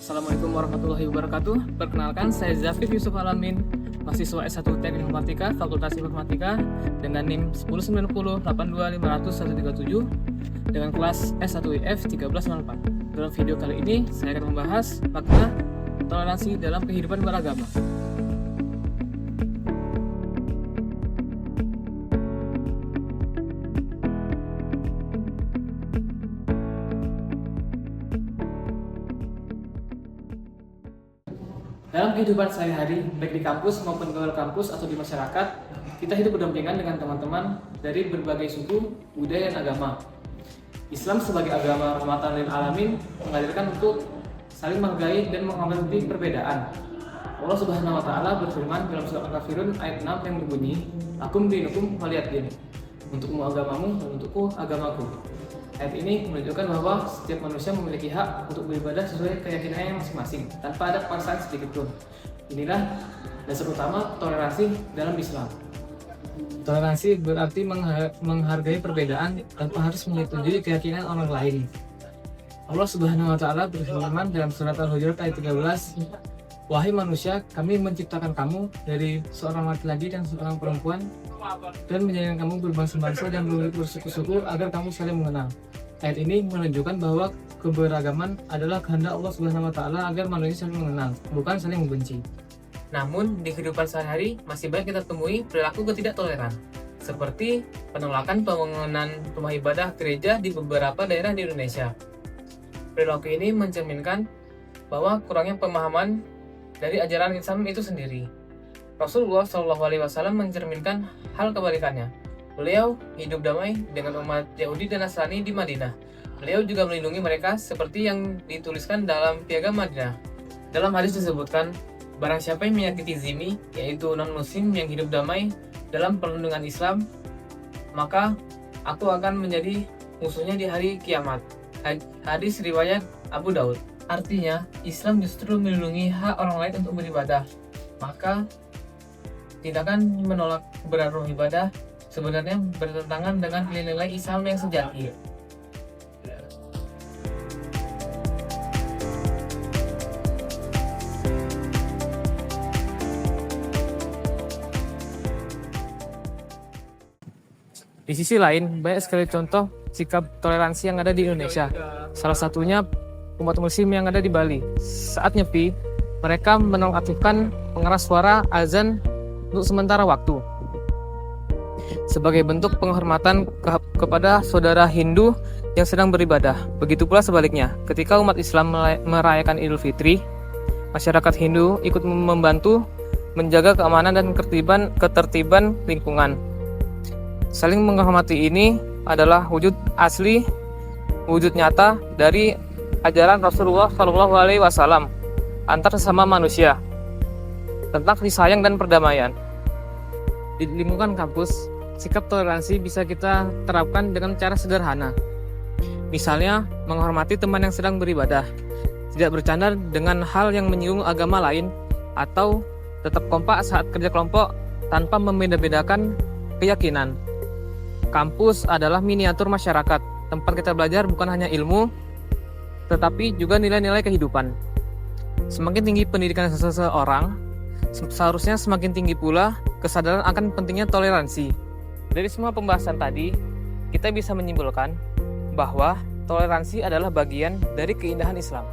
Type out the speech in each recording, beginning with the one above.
Assalamualaikum warahmatullahi wabarakatuh. Perkenalkan, saya Zafif Yusuf Alamin, mahasiswa S1 Teknik Informatika, Fakultas Informatika dengan NIM 1009082500137 dengan kelas S1IF 1304. Dalam video kali ini, saya akan membahas makna toleransi dalam kehidupan beragama. Dalam kehidupan sehari-hari, baik di kampus maupun di luar kampus atau di masyarakat, kita hidup berdampingan dengan teman-teman dari berbagai suku, budaya, dan agama. Islam sebagai agama rahmatan lil alamin mengajarkan untuk saling menghargai dan menghormati perbedaan. Allah Subhanahu wa taala berfirman dalam surat Al-Kafirun ayat 6 yang berbunyi, "Lakum dinukum waliyad din." Untukmu agamamu dan untukku agamaku. Ayat ini menunjukkan bahwa setiap manusia memiliki hak untuk beribadah sesuai keyakinannya masing-masing, tanpa ada paksaan sedikit pun. Inilah dasar utama toleransi dalam Islam. Toleransi berarti menghargai perbedaan tanpa harus menyetujui keyakinan orang lain. Allah Subhanahu wa taala berfirman dalam surat Al-Hujurat ayat 13, "Wahai manusia, kami menciptakan kamu dari seorang laki-laki dan seorang perempuan dan menjadikan kamu berbangsa-bangsa dan bersuku-suku agar kamu saling mengenal." Ayat ini menunjukkan bahwa keberagaman adalah kehendak Allah Subhanahu wa taala agar manusia saling mengenal, bukan saling membenci. Namun, di kehidupan sehari-hari masih banyak kita temui perilaku ketidaktoleran, seperti penolakan pembangunan rumah ibadah gereja di beberapa daerah di Indonesia. Perilaku ini mencerminkan bahwa kurangnya pemahaman dari ajaran Islam itu sendiri. Rasulullah SAW mencerminkan hal kebalikannya. Beliau hidup damai dengan umat Yahudi dan Nasrani di Madinah. Beliau juga melindungi mereka seperti yang dituliskan dalam Piagam Madinah. Dalam hadis disebutkan, barang siapa yang menyakiti zimmi, yaitu non-muslim yang hidup damai dalam perlindungan Islam, maka aku akan menjadi musuhnya di hari kiamat. Hadis riwayat Abu Daud. Artinya, Islam justru melindungi hak orang lain untuk beribadah. Maka, tindakan menolak keberadaan rumah ibadah sebenarnya bertentangan dengan nilai-nilai Islam yang sejati. Di sisi lain, banyak sekali contoh sikap toleransi yang ada di Indonesia. Salah satunya umat muslim yang ada di Bali. Saat nyepi, mereka menonaktifkan pengeras suara azan untuk sementara waktu sebagai bentuk penghormatan kepada saudara Hindu yang sedang beribadah. Begitu pula sebaliknya, ketika umat Islam merayakan Idul Fitri, masyarakat Hindu ikut membantu menjaga keamanan dan ketertiban lingkungan. Saling menghormati ini adalah wujud asli, wujud nyata dari ajaran Rasulullah SAW antar sesama manusia tentang kasih sayang dan perdamaian. Di lingkungan kampus, sikap toleransi bisa kita terapkan dengan cara sederhana. Misalnya, menghormati teman yang sedang beribadah, tidak bercanda dengan hal yang menyinggung agama lain, atau tetap kompak saat kerja kelompok tanpa membeda-bedakan keyakinan. Kampus adalah miniatur masyarakat, tempat kita belajar bukan hanya ilmu, tetapi juga nilai-nilai kehidupan. Semakin tinggi pendidikan seseorang, seharusnya semakin tinggi pula kesadaran akan pentingnya toleransi. Dari semua pembahasan tadi, kita bisa menyimpulkan bahwa toleransi adalah bagian dari keindahan Islam.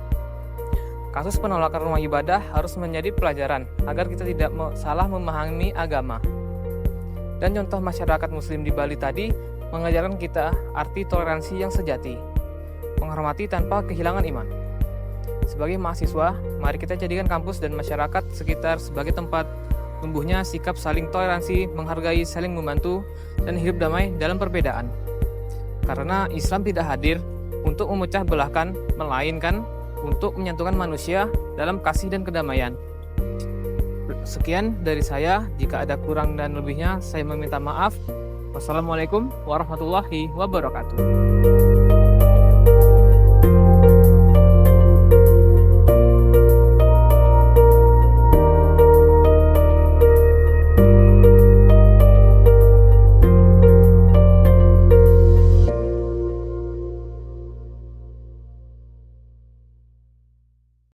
Kasus penolakan rumah ibadah harus menjadi pelajaran agar kita tidak salah memahami agama. Dan contoh masyarakat muslim di Bali tadi mengajarkan kita arti toleransi yang sejati, menghormati tanpa kehilangan iman. Sebagai mahasiswa, mari kita jadikan kampus dan masyarakat sekitar sebagai tempat tumbuhnya sikap saling toleransi, menghargai, saling membantu, dan hidup damai dalam perbedaan. Karena Islam tidak hadir untuk memecah belahkan, melainkan untuk menyatukan manusia dalam kasih dan kedamaian. Sekian dari saya, jika ada kurang dan lebihnya saya meminta maaf. Wassalamualaikum warahmatullahi wabarakatuh.